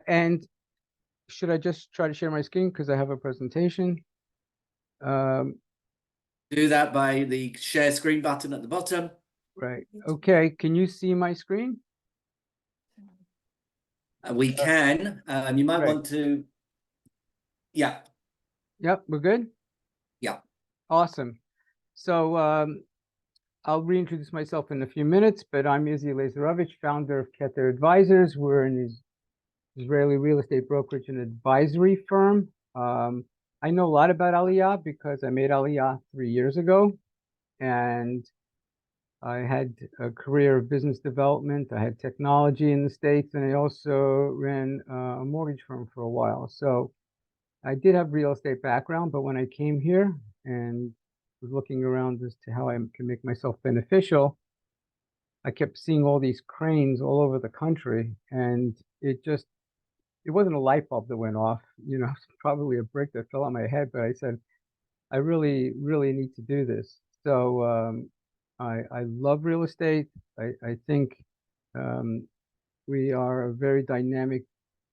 And should I just try to share my screen because I have a presentation? Do that by the share screen button at the bottom. Right. Okay. Can you see my screen? We can. You might Great. want to. Yeah. Yep, we're good. Yeah. Awesome. So I'll reintroduce myself in a few minutes, but I'm Izzy Leizerowitz, founder of Keter Advisors. We're an Israeli real estate brokerage and advisory firm. I know a lot about Aliyah because I made Aliyah 3 years ago, and I had a career of business development. I had technology in the States, and I also ran a mortgage firm for a while. So I did have real estate background, but when I came here and was looking around as to how I can make myself beneficial, I kept seeing all these cranes all over the country, and it wasn't a light bulb that went off, probably a brick that fell on my head, but I said, I really, really need to do this. So I love real estate. I think we are a very dynamic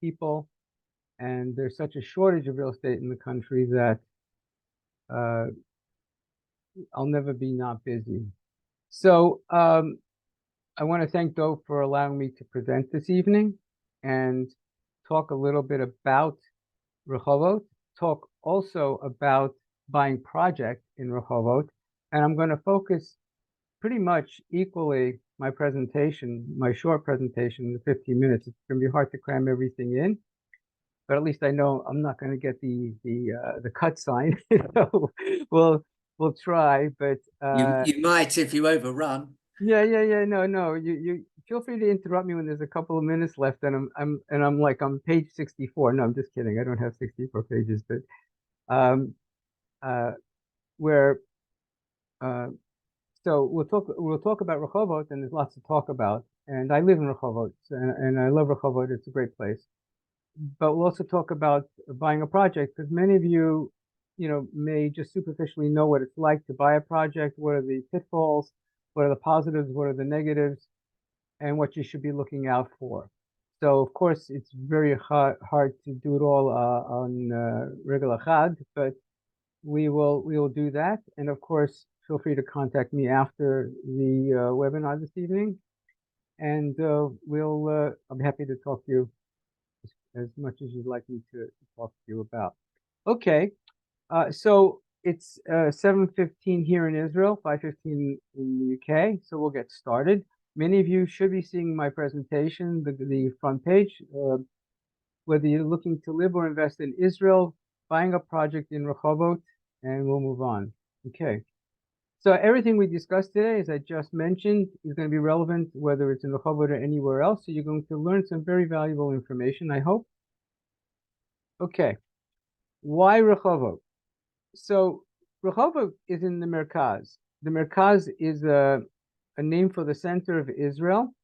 people, and there's such a shortage of real estate in the country that I'll never be not busy. So I want to thank Dove for allowing me to present this evening and talk a little bit about Rehovot, talk also about buying project in Rehovot, and I'm going to focus pretty much equally my presentation, my short presentation, the 15 minutes. It's going to be hard to cram everything in, but at least I know I'm not going to get the cut sign. So we'll try, but You might if you overrun. yeah. No. You feel free to interrupt me when there's a couple of minutes left, and I'm like on page 64. No, I'm just kidding. I don't have 64 pages, but um where so we'll talk about Rehovot, and there's lots to talk about. And I live in Rehovot, and I love Rehovot. It's a great place. But we'll also talk about buying a project because many of you, may just superficially know what it's like to buy a project. What are the pitfalls? What are the positives? What are the negatives? And what you should be looking out for. So of course, it's very hard to do it all on regular chad, but we will do that. And of course, feel free to contact me after the webinar this evening, and I'll be happy to talk to you as much as you'd like me to talk to you about. Okay, so it's 7:15 here in Israel, 5:15 in the UK. So we'll get started. Many of you should be seeing my presentation, the front page. Whether you're looking to live or invest in Israel, buying a project in Rehovot, and we'll move on. Okay. So everything we discussed today, as I just mentioned, is going to be relevant whether it's in Rehovot or anywhere else. So you're going to learn some very valuable information, I hope. Okay. Why Rehovot? So Rehovot is in the Merkaz. The Merkaz is a name for the center of Israel.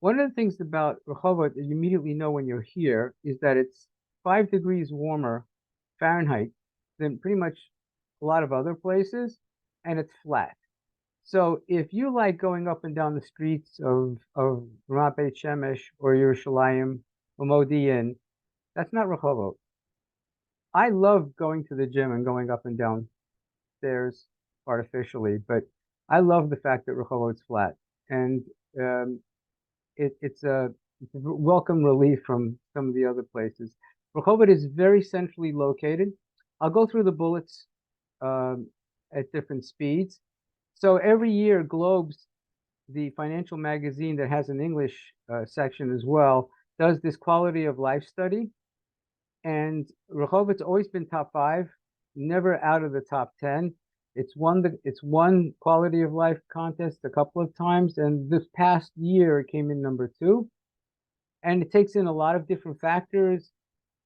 One of the things about Rehovot that you immediately know when you're here is that it's 5 degrees warmer Fahrenheit than pretty much a lot of other places, and it's flat. So if you like going up and down the streets of Ramat Beit Shemesh or Yerushalayim or Modi'in, that's not Rehovot. I love going to the gym and going up and down stairs artificially, but I love the fact that Rehovot's flat, and it's a welcome relief from some of the other places. Rehovot is very centrally located. I'll go through the bullets at different speeds. So every year, Globes, the financial magazine that has an English section as well, does this quality of life study. And Rehovot's always been top 5, never out of the top 10. It's won quality of life contest a couple of times, and this past year it came in number 2. And it takes in a lot of different factors,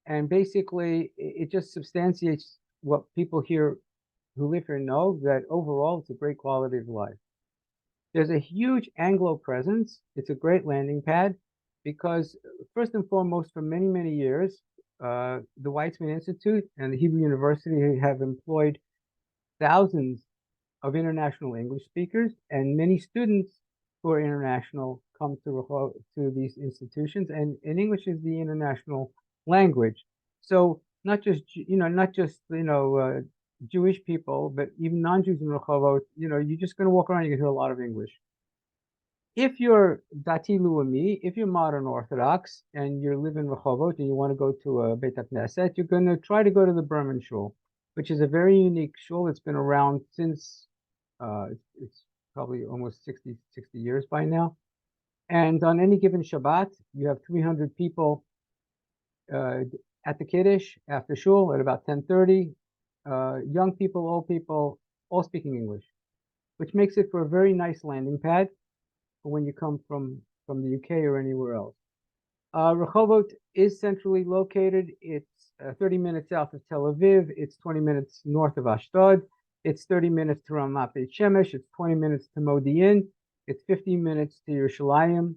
and basically it just substantiates what people here who live here know, that overall it's a great quality of life. There's a huge Anglo presence. It's a great landing pad because first and foremost, for many, many years, the Weizmann Institute and the Hebrew University have employed thousands of international English speakers, and many students who are international come to these institutions, and English is the international language. So not just Jewish people, but even non-Jews in Rehovot, you're just going to walk around, you can hear a lot of English. If you're Dati Luami, if you're modern Orthodox and you live in Rehovot and you want to go to a Beit HaKnesset, you're going to try to go to the Berman Shul, which is a very unique shul. It's been around since it's probably almost 60 years by now. And on any given Shabbat, you have 300 people at the Kiddush after shul at about 10:30. Young people, old people, all speaking English, which makes it for a very nice landing pad for when you come from the UK or anywhere else. Rehovot is centrally located. It's 30 minutes south of Tel Aviv. It's 20 minutes north of Ashdod. It's 30 minutes to Ramat Beit Shemesh. It's 20 minutes to Modi'in. It's 15 minutes to Yerushalayim.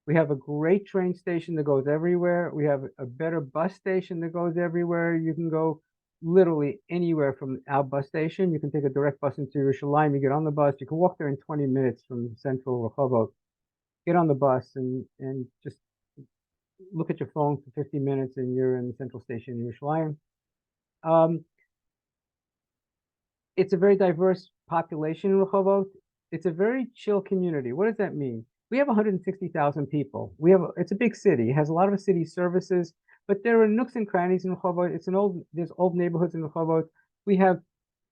We have a great train station that goes everywhere. We have a better bus station that goes everywhere. You can go literally anywhere from our bus station. You can take a direct bus into Yerushalayim. You get on the bus. You can walk there in 20 minutes from central Rehovot. Get on the bus and just look at your phone for 50 minutes and you're in the central station in Yerushalayim. It's a very diverse population in Rehovot. It's a very chill community. What does that mean? We have 160,000 people. It's a big city. It has a lot of city services, but there are nooks and crannies in Rehovot. There's old neighborhoods in Rehovot. We have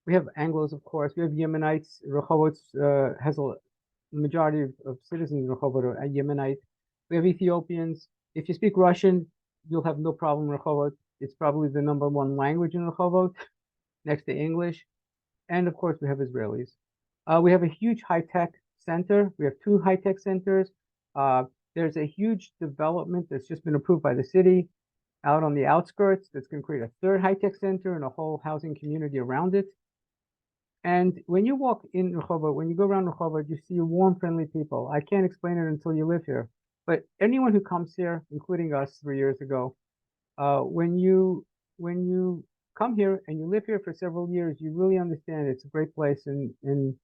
Anglos, of course. We have Yemenites. Rehovot has a majority of citizens in Rehovot are Yemenite. We have Ethiopians. If you speak Russian, you'll have no problem in Rehovot. It's probably the #1 language in Rehovot, next to English. And of course, we have Israelis. We have a huge high-tech center. We have 2 high-tech centers. There's a huge development that's just been approved by the city out on the outskirts that's going to create a 3rd high-tech center and a whole housing community around it. And when you walk in Rehovot, when you go around Rehovot, you see warm, friendly people. I can't explain it until you live here. But anyone who comes here, including us 3 years ago, when you come here and you live here for several years, you really understand it's a great place and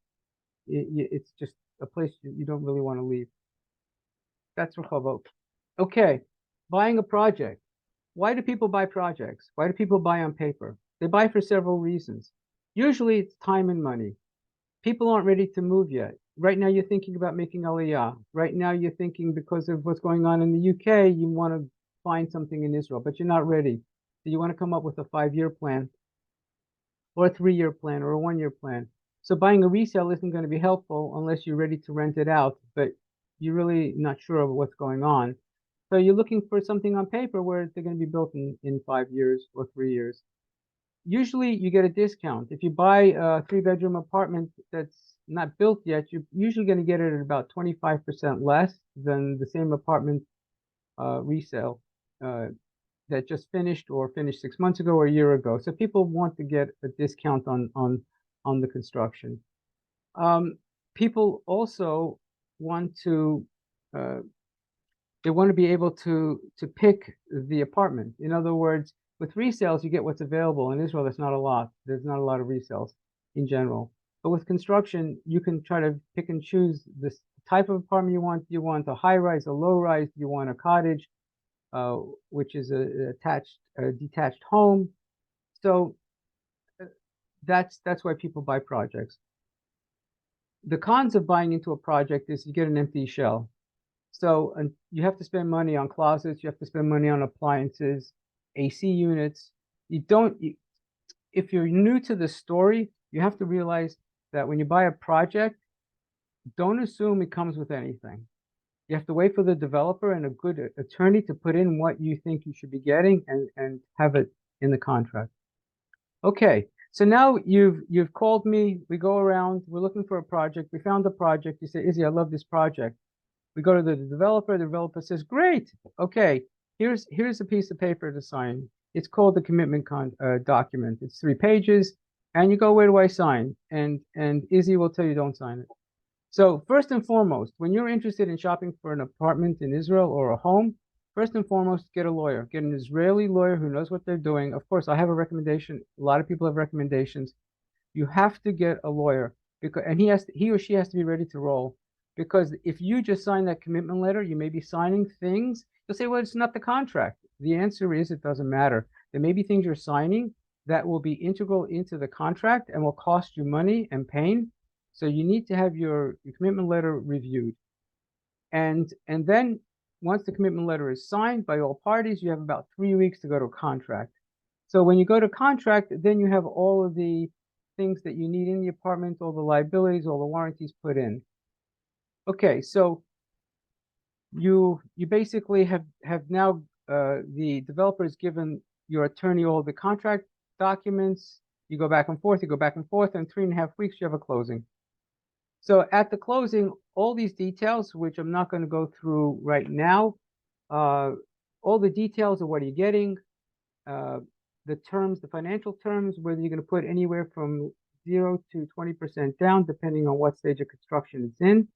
it's just a place you don't really want to leave. That's Rehovot. Okay, buying a project. Why do people buy projects? Why do people buy on paper? They buy for several reasons. Usually it's time and money. People aren't ready to move yet. Right now you're thinking about making Aliyah. Right now you're thinking because of what's going on in the UK, you want to find something in Israel, but you're not ready. So you want to come up with a 5-year plan or a 3-year plan or a 1-year plan. So buying a resale isn't going to be helpful unless you're ready to rent it out, but you're really not sure of what's going on. So you're looking for something on paper where they're going to be built in 5 years or 3 years. Usually you get a discount. If you buy a 3-bedroom apartment that's not built yet, you're usually going to get it at about 25% less than the same apartment resale that just finished or finished 6 months ago or a year ago. So people want to get a discount on the construction. People also want to they want to be able to pick the apartment. In other words, with resales, you get what's available. In Israel, there's not a lot. There's not a lot of resales in general. But with construction, you can try to pick and choose this type of apartment you want. You want a high-rise, a low-rise. You want a cottage, which is a detached home. So that's why people buy projects. The cons of buying into a project is you get an empty shell. So you have to spend money on closets. You have to spend money on appliances, AC units. If you're new to the story, you have to realize that when you buy a project, don't assume it comes with anything. You have to wait for the developer and a good attorney to put in what you think you should be getting and have it in the contract. Okay, so now you've called me. We go around. We're looking for a project. We found a project. You say, Izzy, I love this project. We go to the developer. The developer says, great. Okay, here's a piece of paper to sign. It's called the commitment document. It's 3 pages. And you go, where do I sign? And Izzy will tell you don't sign it. So first and foremost, when you're interested in shopping for an apartment in Israel or a home, first and foremost, get a lawyer. Get an Israeli lawyer who knows what they're doing. Of course, I have a recommendation. A lot of people have recommendations. You have to get a lawyer and he or she has to be ready to roll. Because if you just sign that commitment letter, you may be signing things. You'll say, well, it's not the contract. The answer is it doesn't matter. There may be things you're signing that will be integral into the contract and will cost you money and pain. So you need to have your commitment letter reviewed. And then once the commitment letter is signed by all parties, you have about 3 weeks to go to a contract. So when you go to contract, then you have all of the things that you need in the apartment, all the liabilities, all the warranties put in. Okay, so you basically have now the developer has given your attorney all the contract documents. You go back and forth, and 3.5 weeks you have a closing. So at the closing, all these details, which I'm not going to go through right now, all the details of what are you getting, the terms, the financial terms, whether you're going to put anywhere from 0 to 20% down, depending on what stage of construction it's in.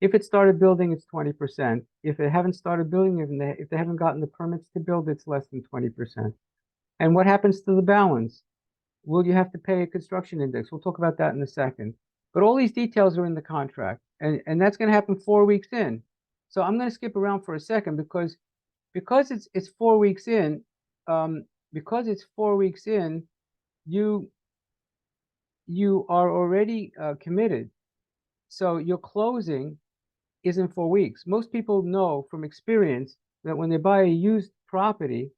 If it started building, it's 20%. If they haven't started building, if they haven't gotten the permits to build, it's less than 20%. And what happens to the balance? Will you have to pay a construction index? We'll talk about that in a second. But all these details are in the contract, and that's going to happen 4 weeks in. So I'm going to skip around for a second because it's 4 weeks in. Because it's 4 weeks in, you are already committed. So your closing is in 4 weeks. Most people know from experience that when they buy a used property,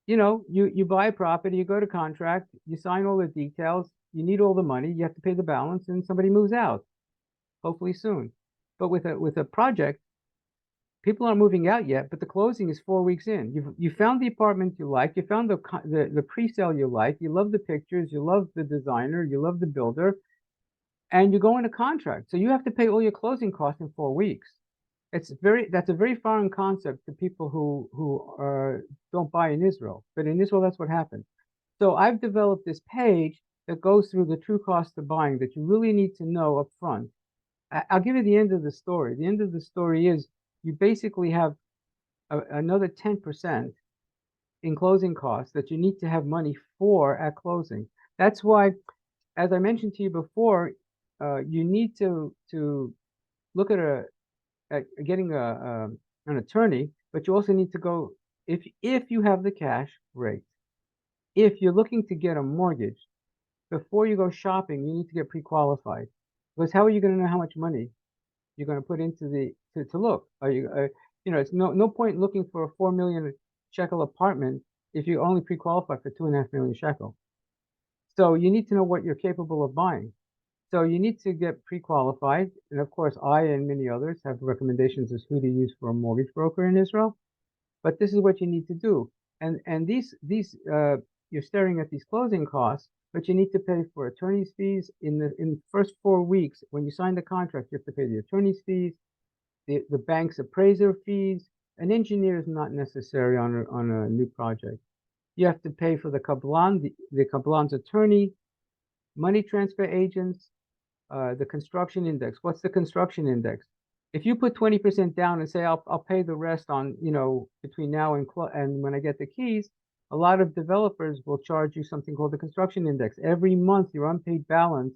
you buy a property, you go to contract, you sign all the details, you need all the money, you have to pay the balance, and somebody moves out, hopefully soon. But with a project, people aren't moving out yet, but the closing is 4 weeks in. You found the apartment you like, you found the pre-sale you like, you love the pictures, you love the designer, you love the builder, and you go into contract. So you have to pay all your closing costs in 4 weeks. That's a very foreign concept to people who don't buy in Israel. But in Israel, that's what happened. So I've developed this page that goes through the true cost of buying that you really need to know up front. I'll give you the end of the story. The end of the story is you basically have another 10% in closing costs that you need to have money for at closing. That's why, as I mentioned to you before, you need to look at getting an attorney, but you also need to go, if you have the cash, great. If you're looking to get a mortgage, before you go shopping, you need to get pre-qualified. Because how are you going to know how much money you're going to put into to look? Are you, it's no point looking for a 4 million shekel apartment if you only pre-qualify for 2.5 million shekel. So you need to know what you're capable of buying. So you need to get pre-qualified. And of course, I and many others have recommendations as who to use for a mortgage broker in Israel. But this is what you need to do. And these you're staring at these closing costs, but you need to pay for attorney's fees in the first 4 weeks. When you sign the contract, you have to pay the attorney's fees, the bank's appraiser fees. An engineer is not necessary on a new project. You have to pay for the kabbalan, the kabbalan's attorney, money transfer agents, the construction index. What's the construction index? If you put 20% down and say I'll pay the rest on between now and when I get the keys, a lot of developers will charge you something called the construction index. Every month your unpaid balance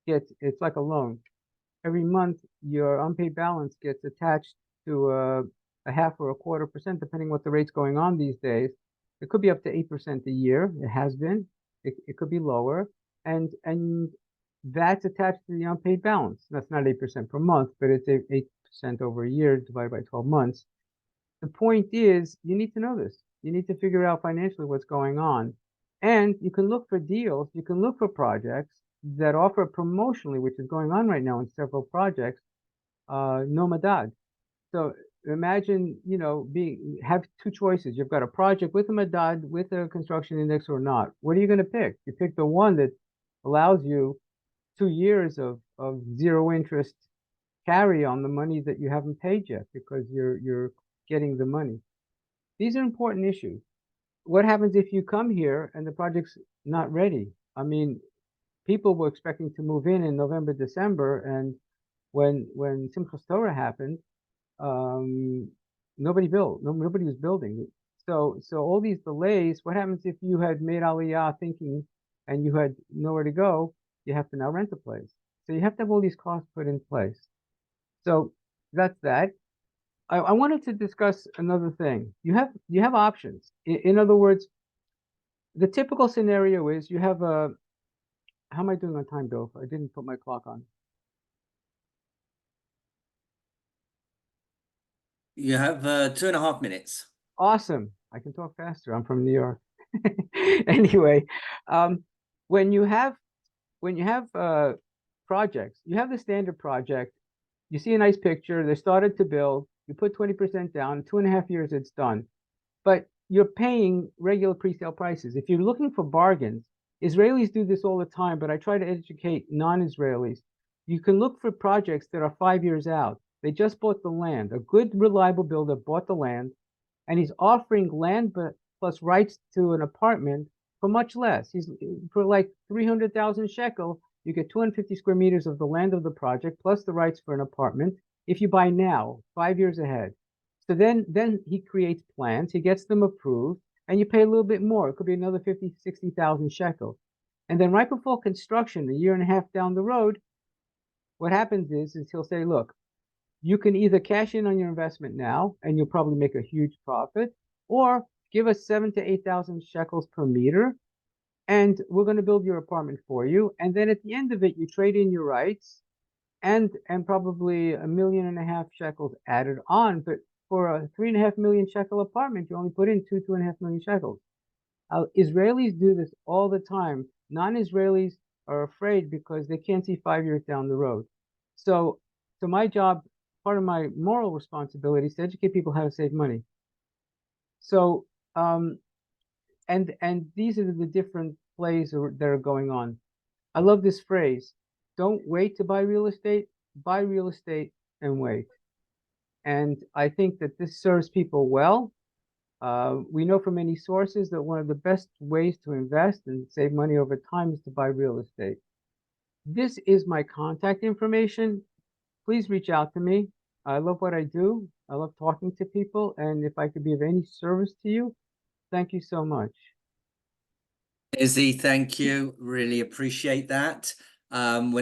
it's like a loan. Every month your unpaid balance gets attached to a 0.5 or 1/4%, depending what the rate's going on these days. It could be up to 8% a year. It has been. It could be lower, and that's attached to the unpaid balance. That's not 8% per month, but it's 8% over a year divided by 12 months. The point is, you need to know this. You need to figure out financially what's going on. And you can look for deals. You can look for projects that offer promotionally, which is going on right now in several projects, no madad. So imagine, have two choices. You've got a project with a madad, with a construction index or not. What are you going to pick? You pick the one that allows you 2 years of zero interest carry on the money that you haven't paid yet because you're getting the money. These are important issues. What happens if you come here and the project's not ready? I mean, people were expecting to move in November, December, and when Simchas Torah happened, nobody built. Nobody was building. So all these delays. What happens if you had made Aliyah thinking and you had nowhere to go? You have to now rent a place. So you have to have all these costs put in place. So that's that. I wanted to discuss another thing. You have options. In other words, the typical scenario is you have a, how am I doing on time, Dove? I didn't put my clock on. You have 2.5 minutes. Awesome. I can talk faster. I'm from New York. Anyway, when you have projects, you have the standard project. You see a nice picture. They started to build. You put 20% down. 2.5 years, it's done. But you're paying regular pre-sale prices. If you're looking for bargains, Israelis do this all the time, but I try to educate non-Israelis. You can look for projects that are 5 years out. They just bought the land. A good, reliable builder bought the land, and he's offering land plus rights to an apartment for much less. He's for like 300,000 shekel. You get 250 square meters of the land of the project plus the rights for an apartment if you buy now, 5 years ahead. So then he creates plans, he gets them approved, and you pay a little bit more. It could be another 50, 60,000 shekels. And then right before construction, a year and a half down the road, what happens is he'll say, look, you can either cash in on your investment now, and you'll probably make a huge profit, or give us 7,000 to 8,000 shekels per meter, and we're going to build your apartment for you. And then at the end of it, you trade in your rights, and probably 1.5 million shekels added on. But for a 3.5 million shekel apartment, you only put in 2.5 million shekels. Israelis do this all the time. Non-Israelis are afraid because they can't see 5 years down the road. So my job, part of my moral responsibility, is to educate people how to save money. So and these are the different plays that are going on. I love this phrase: don't wait to buy real estate, buy real estate and wait. And I think that this serves people well. We know from many sources that one of the best ways to invest and save money over time is to buy real estate. This is my contact information. Please reach out to me. I love what I do. I love talking to people. And if I could be of any service to you, thank you so much. Izzy, thank you. Really appreciate that. When